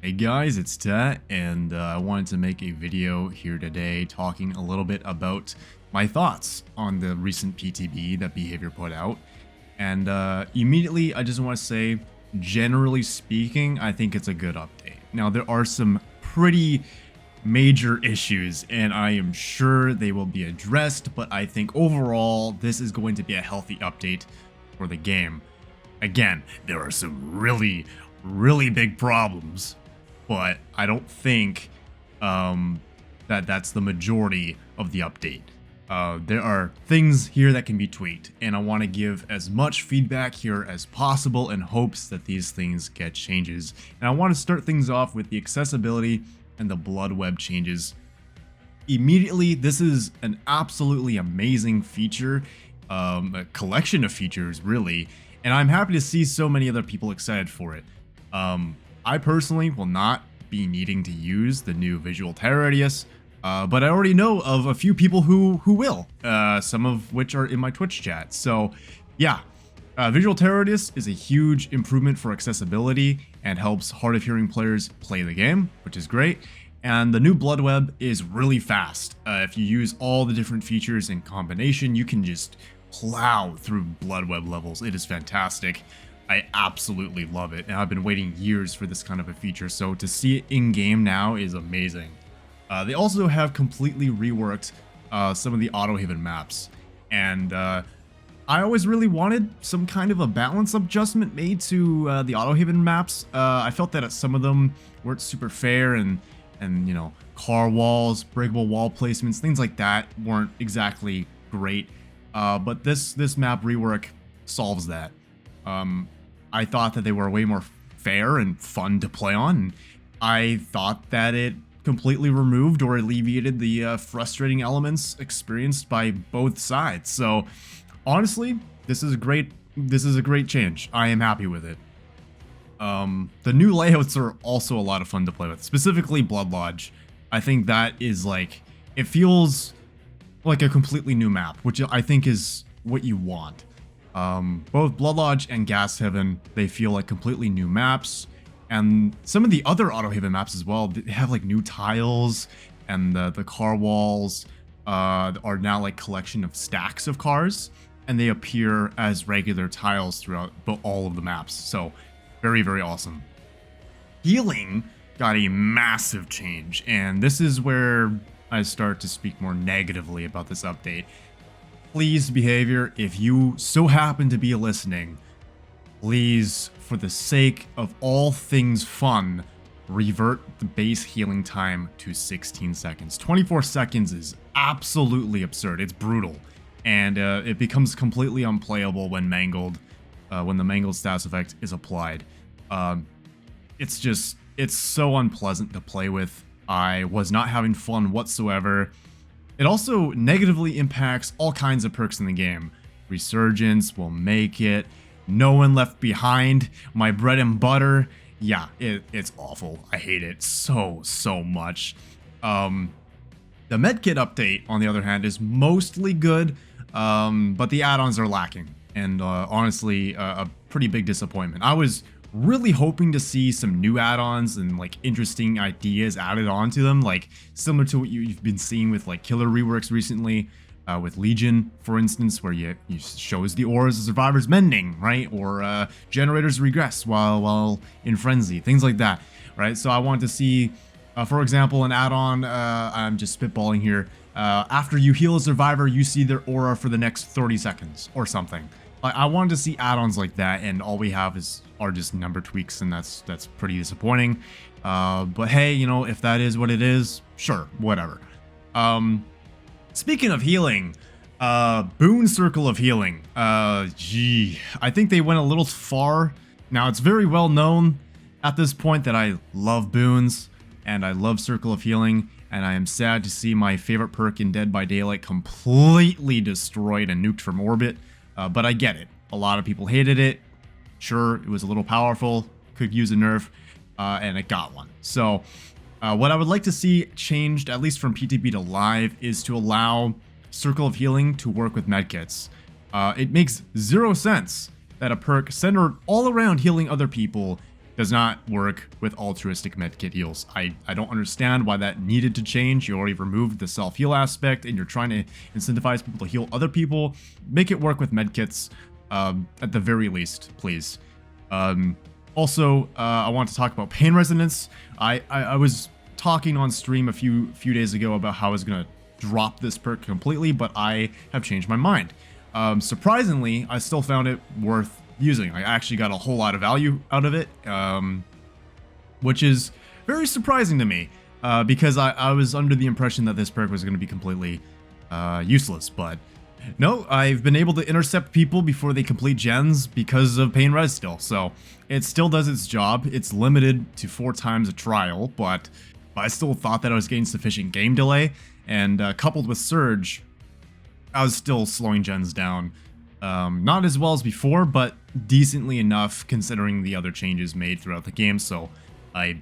Hey guys, it's Tat, and I wanted to make a video here today talking a little bit about my thoughts on the recent PTB that Behavior put out. And immediately, I just want to say, generally speaking, I think it's a good update. Now, there are some pretty major issues, and I am sure they will be addressed, but I think overall, this is going to be a healthy update for the game. Again, there are some really big problems, but I don't think that's the majority of the update. There are things here that can be tweaked, and I want to give as much feedback here as possible in hopes that these things get changes. And I want to start things off with the accessibility and the blood web changes. Immediately, this is an absolutely amazing feature, a collection of features really, and I'm happy to see so many other people excited for it. I personally will not be needing to use the new visual terror radius, but I already know of a few people who will, some of which are in my Twitch chat. So yeah, visual terror radius is a huge improvement for accessibility and helps hard of hearing players play the game, which is great. And the new blood web is really fast. If you use all the different features in combination, you can just plow through blood web levels. It is fantastic. I absolutely love it, and I've been waiting years for this kind of a feature, so to see it in-game now is amazing. They also have completely reworked some of the Autohaven maps, and I always really wanted some kind of a balance adjustment made to the Autohaven maps. I felt that some of them weren't super fair, and you know, car walls, breakable wall placements, things like that weren't exactly great. But this map rework solves that. I thought that they were way more fair and fun to play on. I thought that it completely removed or alleviated the frustrating elements experienced by both sides. So honestly, this is a great change. I am happy with it. The new layouts are also a lot of fun to play with, specifically Blood Lodge. I think that is like, it feels like a completely new map, which I think is what you want. Both Blood Lodge and Gas Heaven, they feel like completely new maps, and some of the other Autohaven maps as well, they have like new tiles, and the car walls are now like collection of stacks of cars, and they appear as regular tiles throughout all of the maps, so very awesome. Healing got a massive change, and this is where I start to speak more negatively about this update. Please, Behavior, if you so happen to be listening, please, for the sake of all things fun, revert the base healing time to 16 seconds. 24 seconds is absolutely absurd. It's brutal, and it becomes completely unplayable when mangled, when the mangled status effect is applied. It's so unpleasant to play with. I was not having fun whatsoever. It also negatively impacts all kinds of perks in the game. Resurgence will make it. No One Left Behind, my bread and butter. Yeah, it's awful. I hate it so much. The medkit update, on the other hand, is mostly good, but the add-ons are lacking. And honestly, a pretty big disappointment. I was really hoping to see some new add-ons and like interesting ideas added onto them, like similar to what you've been seeing with like killer reworks recently, with Legion, for instance, where you shows the auras of survivors mending, right? Or generators regress while in frenzy, things like that, right? So I wanted to see, for example, an add-on, I'm just spitballing here, after you heal a survivor, you see their aura for the next 30 seconds or something. I wanted to see add-ons like that, and all we have are just number tweaks, and that's pretty disappointing. But hey, you know, if that is what it is, sure, whatever. Speaking of healing, Boon Circle of Healing. I think they went a little far. Now, it's very well known at this point that I love boons, and I love Circle of Healing, and I am sad to see my favorite perk in Dead by Daylight completely destroyed and nuked from orbit. But I get it. A lot of people hated it. Sure, it was a little powerful, could use a nerf, and it got one. So what I would like to see changed, at least from PTB to live, is to allow Circle of Healing to work with medkits. It makes zero sense that a perk centered all around healing other people does not work with altruistic medkit heals. I don't understand why that needed to change. You already removed the self-heal aspect and you're trying to incentivize people to heal other people. Make it work with medkits at the very least, please. Also, I want to talk about pain resonance. I was talking on stream a few days ago about how I was going to drop this perk completely, but I have changed my mind. Surprisingly, I still found it worth using. I actually got a whole lot of value out of it, which is very surprising to me, because I was under the impression that this perk was going to be completely useless, but no, I've been able to intercept people before they complete gens because of pain res still, so it still does its job. It's limited to 4 times a trial, but I still thought that I was getting sufficient game delay, and coupled with Surge, I was still slowing gens down. Not as well as before, but decently enough considering the other changes made throughout the game, so I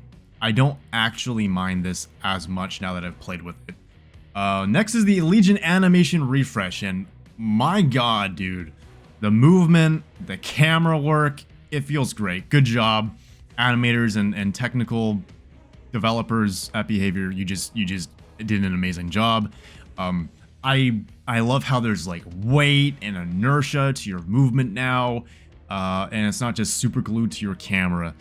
don't actually mind this as much now that I've played with it. Next is the Legion animation refresh, and my god, dude, the movement, the camera work, it feels great. Good job, animators and technical developers at Behavior. You just did an amazing job. I love how there's like weight and inertia to your movement now, and it's not just super glued to your camera.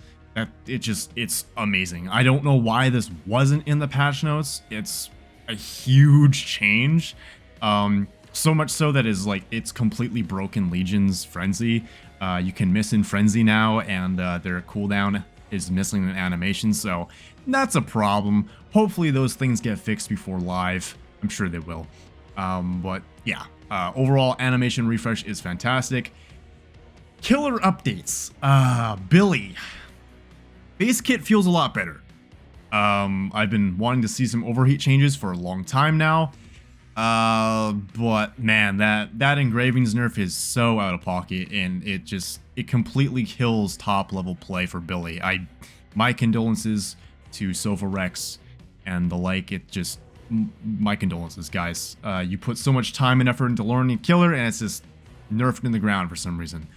It's amazing. I don't know why this wasn't in the patch notes. It's a huge change, so much so that it's completely broken Legion's Frenzy. You can miss in Frenzy now, and their cooldown is missing an animation, so that's a problem. Hopefully those things get fixed before live. I'm sure they will. But yeah, overall animation refresh is fantastic. Killer updates. Billy. Base kit feels a lot better. I've been wanting to see some overheat changes for a long time now. But man, that engravings nerf is so out of pocket, and it completely kills top level play for Billy. My condolences to Sofa Rex and the like. My condolences, guys. You put so much time and effort into learning Killer, and it's just nerfed in the ground for some reason.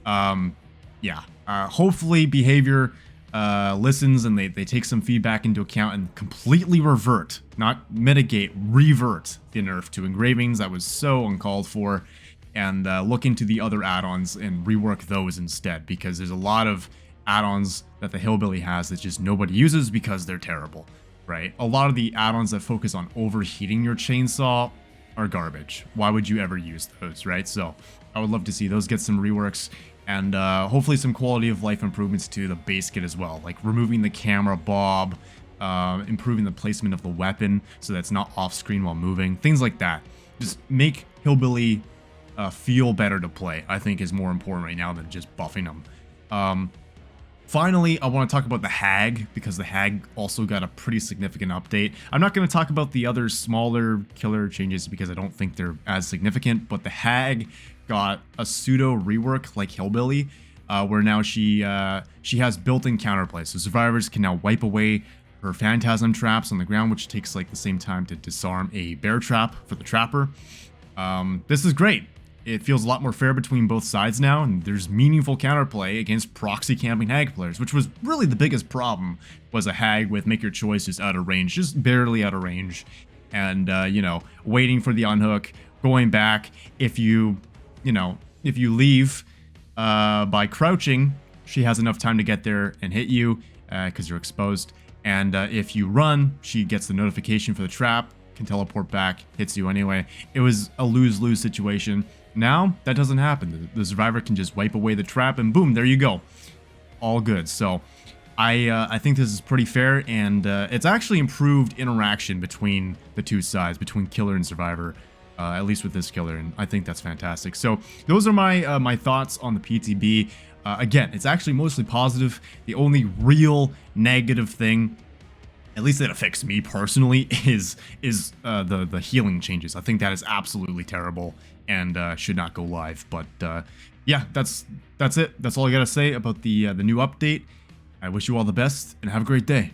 Yeah. Hopefully Behavior listens and they take some feedback into account and completely revert, not mitigate, revert the nerf to engravings. That was so uncalled for, and look into the other add-ons and rework those instead, because there's a lot of add-ons that the Hillbilly has that just nobody uses because they're terrible. Right? A lot of the add-ons that focus on overheating your chainsaw are garbage. Why would you ever use those, right? So I would love to see those get some reworks, and hopefully some quality of life improvements to the base kit as well, like removing the camera bob, improving the placement of the weapon so that it's not off screen while moving, things like that. Just make Hillbilly feel better to play, I think, is more important right now than just buffing them. Finally, I want to talk about the Hag, because the Hag also got a pretty significant update. I'm not going to talk about the other smaller killer changes because I don't think they're as significant, but the Hag got a pseudo rework like Hillbilly, where now she has built-in counterplay, so survivors can now wipe away her phantasm traps on the ground, which takes like the same time to disarm a bear trap for the trapper. This is great. It feels a lot more fair between both sides now, and there's meaningful counterplay against proxy camping Hag players, which was really the biggest problem, was a Hag with make your choice just out of range, just barely out of range, and you know, waiting for the unhook, going back. If you leave by crouching, she has enough time to get there and hit you because you're exposed, and if you run, she gets the notification for the trap, can teleport back, hits you anyway. It was a lose-lose situation. Now, that doesn't happen. The survivor can just wipe away the trap and boom, there you go. All good. So, I think this is pretty fair, and it's actually improved interaction between the two sides, between killer and survivor, at least with this killer, and I think that's fantastic. So, those are my thoughts on the PTB. Again, it's actually mostly positive. The only real negative thing, at least that affects me personally, is the healing changes. I think that is absolutely terrible and should not go live. But yeah, that's it. That's all I gotta say about the new update. I wish you all the best and have a great day.